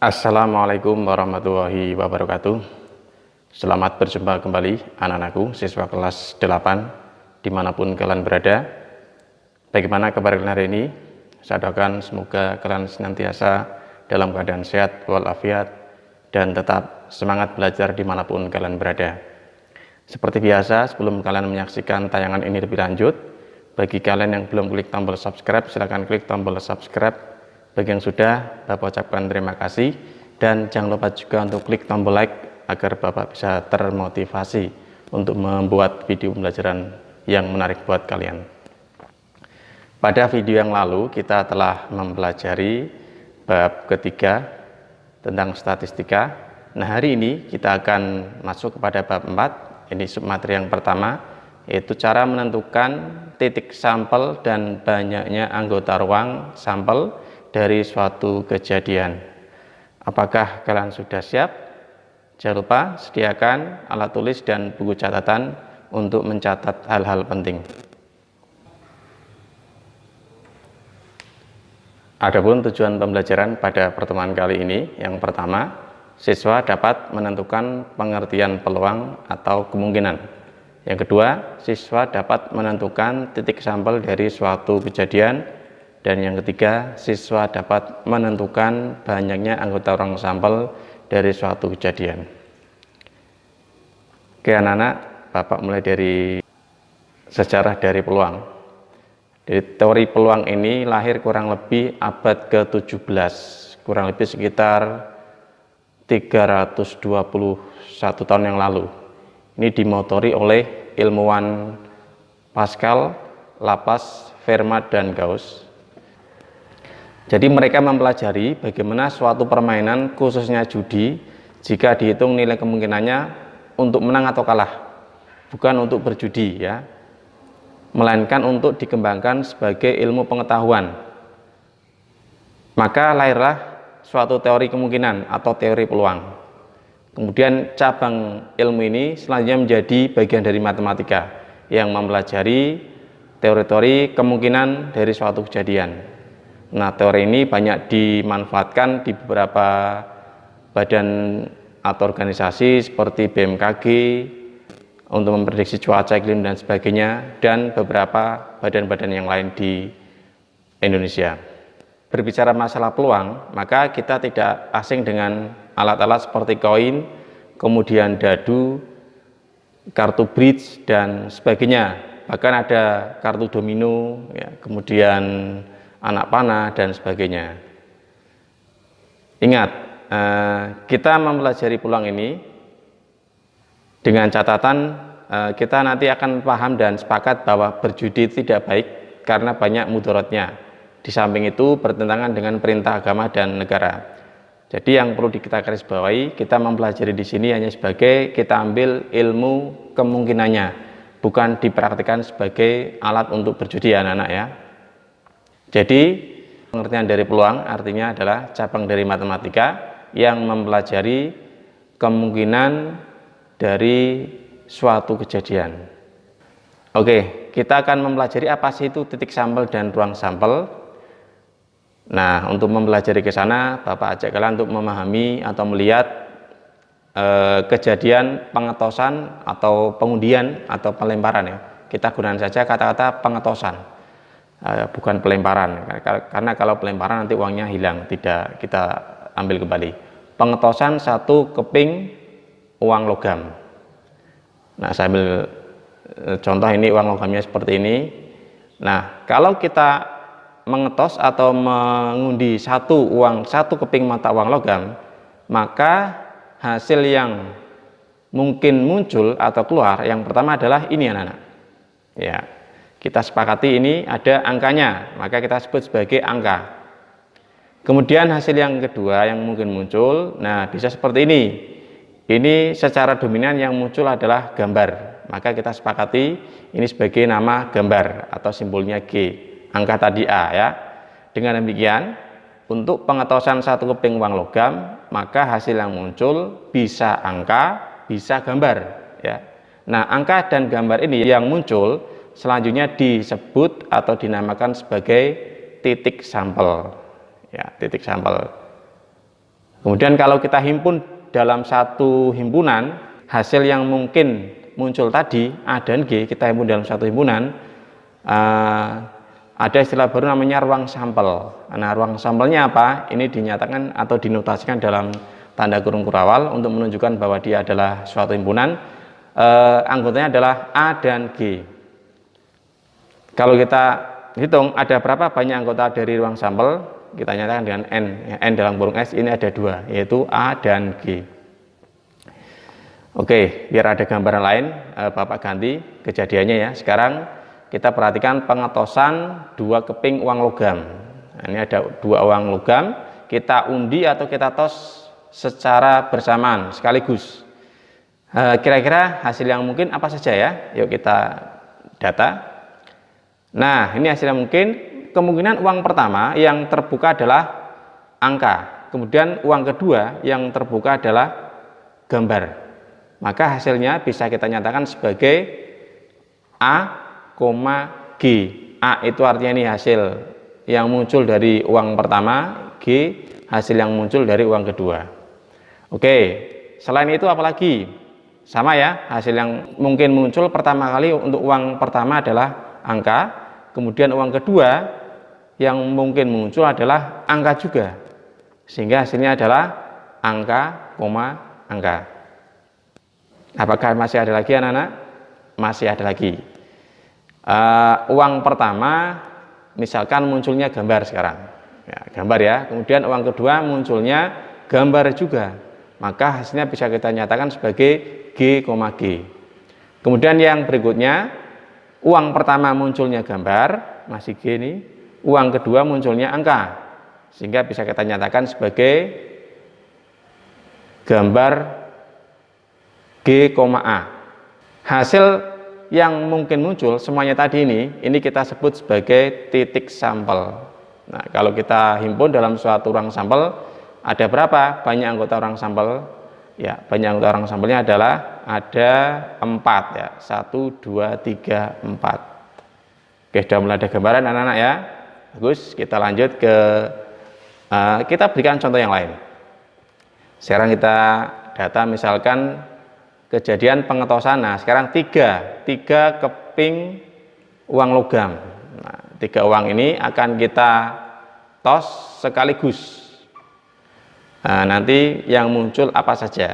Assalamualaikum warahmatullahi wabarakatuh. Selamat berjumpa kembali anak-anakku, siswa kelas 8 dimanapun kalian berada. Bagaimana kabar kalian hari ini? Saya doakan semoga kalian senantiasa dalam keadaan sehat walafiat dan tetap semangat belajar dimanapun kalian berada. Seperti biasa, sebelum kalian menyaksikan tayangan ini lebih lanjut, bagi kalian yang belum klik tombol subscribe, silahkan klik tombol subscribe. Bagi yang sudah, Bapak ucapkan terima kasih, dan jangan lupa juga untuk klik tombol like agar Bapak bisa termotivasi untuk membuat video pembelajaran yang menarik buat kalian. Pada video yang lalu kita telah mempelajari bab ketiga tentang statistika. Nah, hari ini kita akan masuk kepada bab 4, ini submateri yang pertama, yaitu cara menentukan titik sampel dan banyaknya anggota ruang sampel dari suatu kejadian. Apakah kalian sudah siap? Jangan lupa sediakan alat tulis dan buku catatan untuk mencatat hal-hal penting. Adapun tujuan pembelajaran pada pertemuan kali ini, yang pertama, siswa dapat menentukan pengertian peluang atau kemungkinan. Yang kedua, siswa dapat menentukan titik sampel dari suatu kejadian. Dan yang ketiga, siswa dapat menentukan banyaknya anggota ruang sampel dari suatu kejadian. Oke anak-anak, Bapak mulai dari sejarah dari peluang. Jadi teori peluang ini lahir kurang lebih abad ke-17, kurang lebih sekitar 321 tahun yang lalu. Ini dimotori oleh ilmuwan Pascal, Laplace, Fermat, dan Gauss. Jadi mereka mempelajari bagaimana suatu permainan, khususnya judi, jika dihitung nilai kemungkinannya untuk menang atau kalah, bukan untuk berjudi ya, melainkan untuk dikembangkan sebagai ilmu pengetahuan. Maka lahirlah suatu teori kemungkinan atau teori peluang. Kemudian cabang ilmu ini selanjutnya menjadi bagian dari matematika yang mempelajari teori-teori kemungkinan dari suatu kejadian. Nah, teori ini banyak dimanfaatkan di beberapa badan atau organisasi seperti BMKG untuk memprediksi cuaca, iklim, dan sebagainya, dan beberapa badan-badan yang lain di Indonesia. Berbicara masalah peluang, maka kita tidak asing dengan alat-alat seperti koin, kemudian dadu, kartu bridge, dan sebagainya. Bahkan ada kartu domino, ya, kemudian anak panah, dan sebagainya. Ingat, kita mempelajari peluang ini dengan catatan kita nanti akan paham dan sepakat bahwa berjudi tidak baik karena banyak mudaratnya. Di samping itu bertentangan dengan perintah agama dan negara. Jadi yang perlu kita garis bawahi, kita mempelajari di sini hanya sebagai kita ambil ilmu kemungkinannya, bukan dipraktikkan sebagai alat untuk berjudi ya anak-anak ya. Jadi pengertian dari peluang artinya adalah cabang dari matematika yang mempelajari kemungkinan dari suatu kejadian. Oke, kita akan mempelajari apa sih itu titik sampel dan ruang sampel. Nah, untuk mempelajari ke sana, Bapak ajak kalian untuk memahami atau melihat kejadian pengetosan atau pengundian atau pelemparan ya. Kita gunakan saja kata-kata pengetosan. Bukan pelemparan, karena kalau pelemparan nanti uangnya hilang, tidak kita ambil kembali. Pengetosan satu keping uang logam. Nah, saya ambil contoh ini, uang logamnya seperti ini. Nah, kalau kita mengetos atau mengundi satu keping mata uang logam, maka hasil yang mungkin muncul atau keluar yang pertama adalah ini anak-anak ya. Kita sepakati ini ada angkanya, maka kita sebut sebagai angka. Kemudian hasil yang kedua yang mungkin muncul, nah bisa seperti ini. Ini secara dominan yang muncul adalah gambar, maka kita sepakati ini sebagai nama gambar atau simbolnya G, angka tadi A ya. Dengan demikian, untuk pengetosan satu keping uang logam, maka hasil yang muncul bisa angka, bisa gambar ya. Nah, angka dan gambar ini yang muncul selanjutnya disebut atau dinamakan sebagai titik sampel ya, titik sampel. Kemudian kalau kita himpun dalam satu himpunan, hasil yang mungkin muncul tadi A dan G kita himpun dalam satu himpunan, ada istilah baru namanya ruang sampel. Nah, ruang sampelnya apa? Ini dinyatakan atau dinotasikan dalam tanda kurung kurawal untuk menunjukkan bahwa dia adalah suatu himpunan. Anggotanya adalah A dan G. Kalau kita hitung ada berapa banyak anggota dari ruang sampel, kita nyatakan dengan N. N dalam kurung S ini ada 2, yaitu A dan G. Oke, biar ada gambaran lain, Bapak ganti kejadiannya ya. Sekarang kita perhatikan pengetosan 2 keping uang logam. Nah, ini ada 2 uang logam, kita undi atau kita tos secara bersamaan sekaligus. Kira-kira hasil yang mungkin apa saja ya? Yuk kita data. Nah, ini hasil yang mungkin. Kemungkinan uang pertama yang terbuka adalah angka, kemudian uang kedua yang terbuka adalah gambar. Maka hasilnya bisa kita nyatakan sebagai A, G. A itu artinya ini hasil yang muncul dari uang pertama, G hasil yang muncul dari uang kedua. Oke, selain itu apalagi? Sama ya, hasil yang mungkin muncul pertama kali untuk uang pertama adalah angka, kemudian uang kedua yang mungkin muncul adalah angka juga, sehingga hasilnya adalah angka, angka. Apakah masih ada lagi anak-anak? Masih ada lagi. Uang pertama misalkan munculnya gambar sekarang ya, gambar ya, kemudian uang kedua munculnya gambar juga, maka hasilnya bisa kita nyatakan sebagai G, G. Kemudian yang berikutnya, uang pertama munculnya gambar, masih G ini, uang kedua munculnya angka, sehingga bisa kita nyatakan sebagai gambar G, A. Hasil yang mungkin muncul semuanya tadi ini kita sebut sebagai titik sampel. Nah, kalau kita himpun dalam suatu ruang sampel, ada berapa banyak anggota ruang sampel? Ya, banyak anggota ruang sampelnya adalah ada 4 ya, 1, 2, 3, 4. Oke, sudah mulai ada gambaran anak-anak ya. Bagus, kita lanjut ke kita berikan contoh yang lain. Sekarang kita data misalkan kejadian pengetosan. Nah, sekarang 3 keping uang logam. Nah, 3 uang ini akan kita tos sekaligus. Nah, nanti yang muncul apa saja.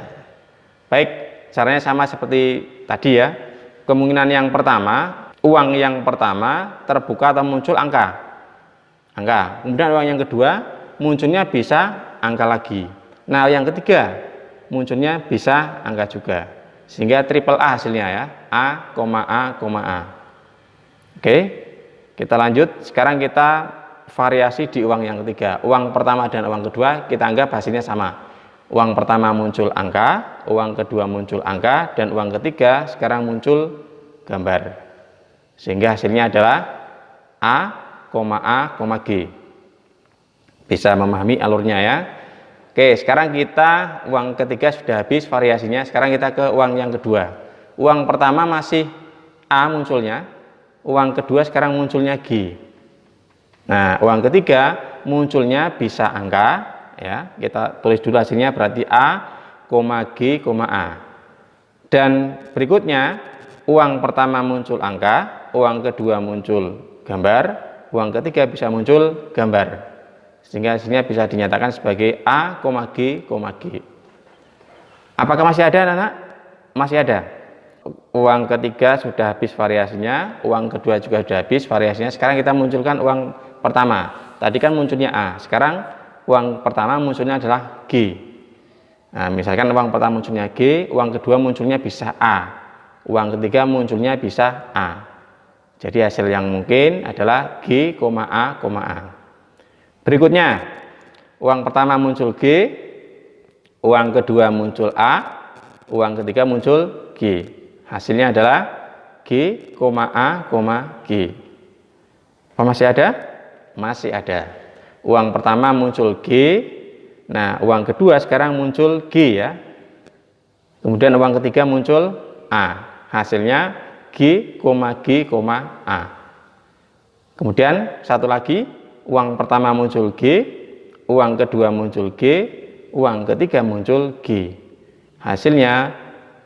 Baik, caranya sama seperti tadi ya. Kemungkinan yang pertama, uang yang pertama terbuka atau muncul angka. Kemudian uang yang kedua munculnya bisa angka lagi. Nah, yang ketiga munculnya bisa angka juga. Sehingga triple A hasilnya ya, A. Oke, kita lanjut. Sekarang kita variasi di uang yang ketiga. Uang pertama dan uang kedua kita anggap hasilnya sama. Uang pertama muncul angka, uang kedua muncul angka, dan uang ketiga sekarang muncul gambar. Sehingga hasilnya adalah A, G. Bisa memahami alurnya ya. Oke, sekarang kita uang ketiga sudah habis variasinya. Sekarang kita ke uang yang kedua. Uang pertama masih A munculnya, uang kedua sekarang munculnya G. Nah, uang ketiga munculnya bisa angka ya. Kita tulis dulu hasilnya berarti A, G, A. Dan berikutnya uang pertama muncul angka, uang kedua muncul gambar, uang ketiga bisa muncul gambar. Sehingga hasilnya bisa dinyatakan sebagai A, G. Apakah masih ada anak-anak? Masih ada. Uang ketiga sudah habis variasinya, uang kedua juga sudah habis variasinya. Sekarang kita munculkan uang pertama. Tadi kan munculnya A, sekarang uang pertama munculnya adalah G. Nah, misalkan uang pertama munculnya G, uang kedua munculnya bisa A, uang ketiga munculnya bisa A. Jadi hasil yang mungkin adalah G, A. Berikutnya, uang pertama muncul G, uang kedua muncul A, uang ketiga muncul G. Hasilnya adalah G, A, G. Apa masih ada? Masih ada. Uang pertama muncul G, nah uang kedua sekarang muncul G ya. Kemudian uang ketiga muncul A. Hasilnya G, A. Kemudian satu lagi, uang pertama muncul G, uang kedua muncul G, uang ketiga muncul G. Hasilnya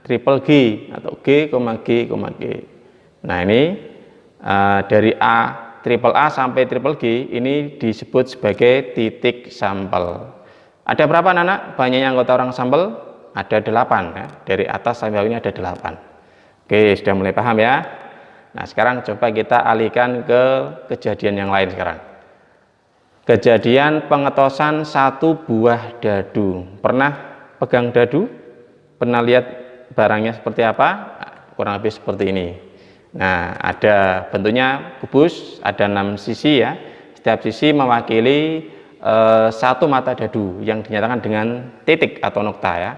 triple G atau G, G, G. Nah ini dari triple A sampai triple G ini disebut sebagai titik sampel. Ada berapa anak? Banyaknya anggota orang sampel? Ada 8 ya. Dari atas sampai bawah ini ada 8. Oke, sudah mulai paham ya? Nah sekarang coba kita alihkan ke kejadian yang lain sekarang. Kejadian pengetosan satu buah dadu. Pernah pegang dadu? Pernah lihat barangnya seperti apa? Kurang lebih seperti ini. Nah, ada bentuknya kubus, ada 6 sisi ya. Setiap sisi mewakili satu mata dadu yang dinyatakan dengan titik atau nokta ya.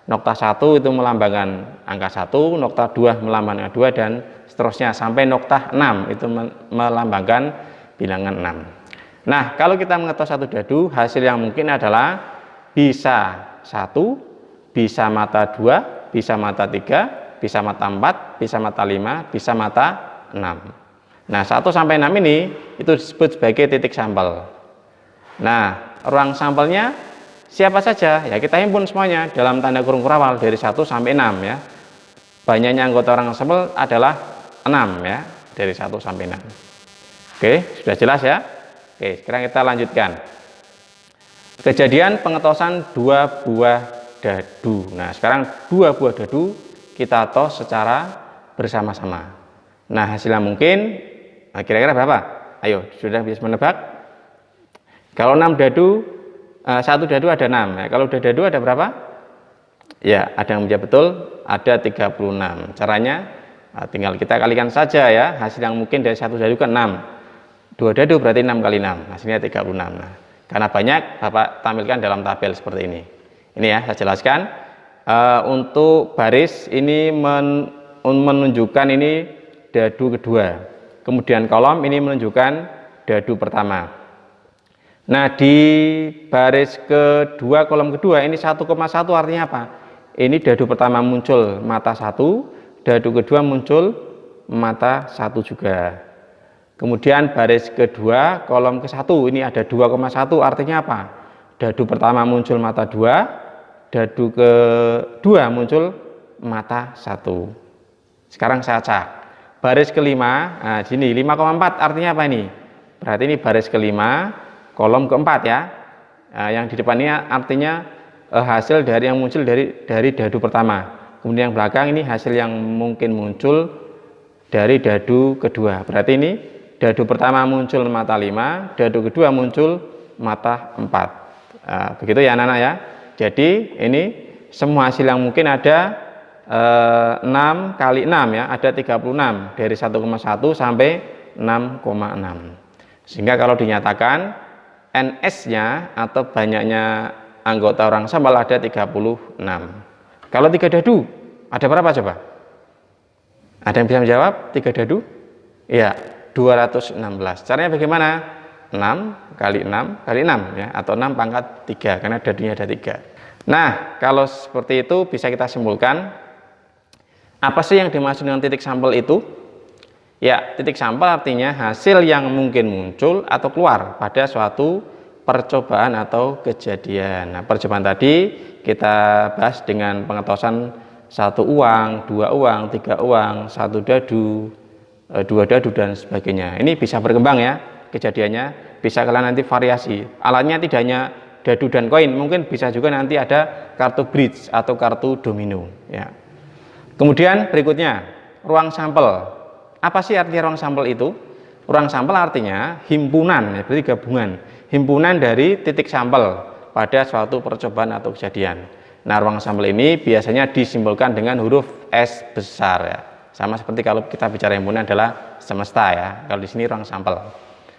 Nokta 1 itu melambangkan angka 1, nokta 2 melambangkan angka 2 dan seterusnya sampai nokta 6 itu melambangkan bilangan 6. Nah, kalau kita mengetos satu dadu, hasil yang mungkin adalah bisa 1, bisa mata 2, bisa mata 3, bisa mata 4, bisa mata 5, bisa mata 6. Nah, 1 sampai 6 ini itu disebut sebagai titik sampel. Nah, ruang sampelnya siapa saja? Ya, kita himpun semuanya dalam tanda kurung kurawal dari 1 sampai 6 ya. Banyaknya anggota orang sampel adalah 6 ya, dari 1 sampai 6. Oke, sudah jelas ya? Oke, sekarang kita lanjutkan. Kejadian pengetosan 2 buah dadu. Nah, sekarang 2 buah dadu kita tos secara bersama-sama. Nah, hasilnya mungkin kira-kira berapa? Ayo, sudah bisa menebak? Kalau 6 dadu, 1 dadu ada 6 ya. Kalau udah dadu ada berapa? Ya, ada yang menjawab betul, ada 36. Caranya tinggal kita kalikan saja ya. Hasil yang mungkin dari 1 dadu kan 6. 2 dadu berarti 6 kali 6, hasilnya 36. Nah, karena banyak, Bapak tampilkan dalam tabel seperti ini. Ini ya, saya jelaskan. Untuk baris ini menunjukkan ini dadu kedua. Kemudian kolom ini menunjukkan dadu pertama. Nah, di baris kedua, kolom kedua ini 1,1 artinya apa? Ini dadu pertama muncul mata 1, dadu kedua muncul mata 1 juga. Kemudian baris kedua, kolom ke-1 ini ada 2,1 artinya apa? Dadu pertama muncul mata 2, dadu kedua muncul mata 1. Sekarang saya cak. Baris kelima, nah sini 5,4 artinya apa ini? Berarti ini baris kelima, kolom keempat ya. Nah, yang di depan ini artinya hasil dari yang muncul dari dadu pertama. Kemudian yang belakang ini hasil yang mungkin muncul dari dadu kedua. Berarti ini dadu pertama muncul mata 5, dadu kedua muncul mata 4. Nah, begitu ya anak-anak ya. Jadi ini semua hasil yang mungkin ada 6 kali 6 ya, ada 36 dari 1,1 sampai 6,6. Sehingga kalau dinyatakan NS-nya atau banyaknya anggota orang sampel ada 36. Kalau 3 dadu ada berapa coba? Ada yang bisa menjawab 3 dadu? Iya, 216. Caranya bagaimana? 6 kali 6 kali 6 ya, atau 6 pangkat 3 karena dadunya ada 3. Nah, kalau seperti itu bisa kita simpulkan apa sih yang dimaksud dengan titik sampel itu? Ya, titik sampel artinya hasil yang mungkin muncul atau keluar pada suatu percobaan atau kejadian. Nah, percobaan tadi kita bahas dengan pengetosan 1 uang, 2 uang, 3 uang, 1 dadu, 2 dadu dan sebagainya. Ini bisa berkembang ya kejadiannya, bisa kalian nanti variasi. Alatnya tidak hanya dadu dan koin, mungkin bisa juga nanti ada kartu bridge atau kartu domino ya. Kemudian berikutnya ruang sampel. Apa sih artinya ruang sampel itu? Ruang sampel artinya himpunan, ya, berarti gabungan, himpunan dari titik sampel pada suatu percobaan atau kejadian. Nah, ruang sampel ini biasanya disimbolkan dengan huruf S besar ya. Sama seperti kalau kita bicara himpunan adalah semesta ya. Kalau di sini ruang sampel.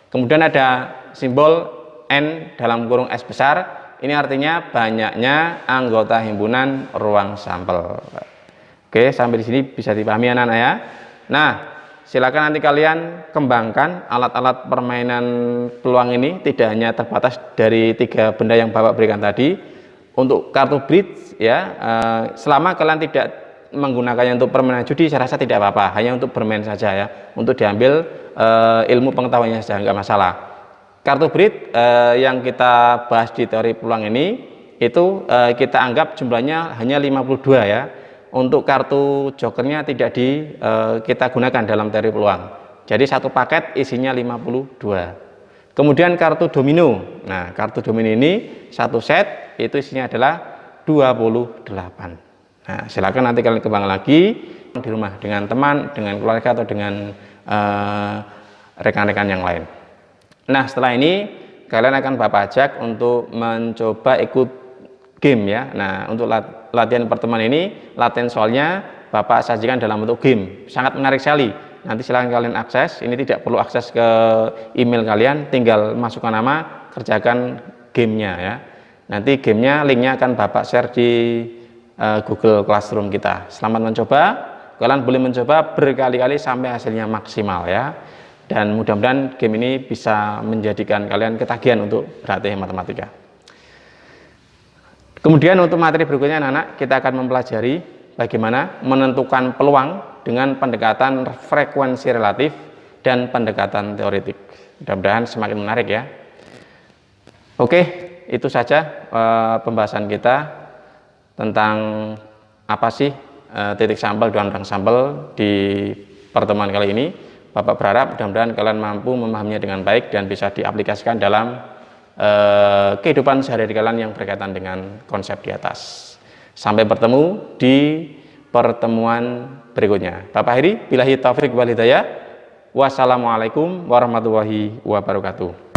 Kemudian ada simbol N dalam kurung S besar. Ini artinya banyaknya anggota himpunan ruang sampel. Oke, sampai di sini bisa dipahami anak-anak ya. Nah, silakan nanti kalian kembangkan alat-alat permainan peluang ini, tidak hanya terbatas dari 3 benda yang Bapak berikan tadi. Untuk kartu bridge ya, selama kalian tidak menggunakannya untuk permainan judi, saya rasa tidak apa-apa, hanya untuk bermain saja ya, untuk diambil ilmu pengetahuannya saja, nggak masalah. Kartu bridge yang kita bahas di teori peluang ini itu kita anggap jumlahnya hanya 52 ya. Untuk kartu jokernya tidak kita gunakan dalam teori peluang. Jadi satu paket isinya 52. Kemudian kartu domino. Nah, kartu domino ini satu set itu isinya adalah 28. Nah, silakan nanti kalian kembang lagi di rumah dengan teman, dengan keluarga atau dengan rekan-rekan yang lain. Nah, setelah ini kalian akan Bapak ajak untuk mencoba ikut game ya. Nah, untuk latihan pertemuan ini, latihan soalnya Bapak sajikan dalam bentuk game. Sangat menarik sekali. Nanti silahkan kalian akses. Ini tidak perlu akses ke email kalian, tinggal masukkan nama, kerjakan gamenya ya. Nanti gamenya, linknya akan Bapak share di Google Classroom kita. Selamat mencoba. Kalian boleh mencoba berkali-kali sampai hasilnya maksimal ya. Dan mudah-mudahan game ini bisa menjadikan kalian ketagihan untuk berlatih matematika. Kemudian untuk materi berikutnya anak-anak, kita akan mempelajari bagaimana menentukan peluang dengan pendekatan frekuensi relatif dan pendekatan teoretik. Mudah-mudahan semakin menarik ya. Oke, itu saja pembahasan kita tentang apa sih titik sampel dan rang sampel di pertemuan kali ini. Bapak berharap mudah-mudahan kalian mampu memahaminya dengan baik dan bisa diaplikasikan dalam kehidupan sehari-hari kalian yang berkaitan dengan konsep di atas. Sampai bertemu di pertemuan berikutnya. Bapak akhiri, billahi taufiq wal hidayah. Wassalamualaikum warahmatullahi wabarakatuh.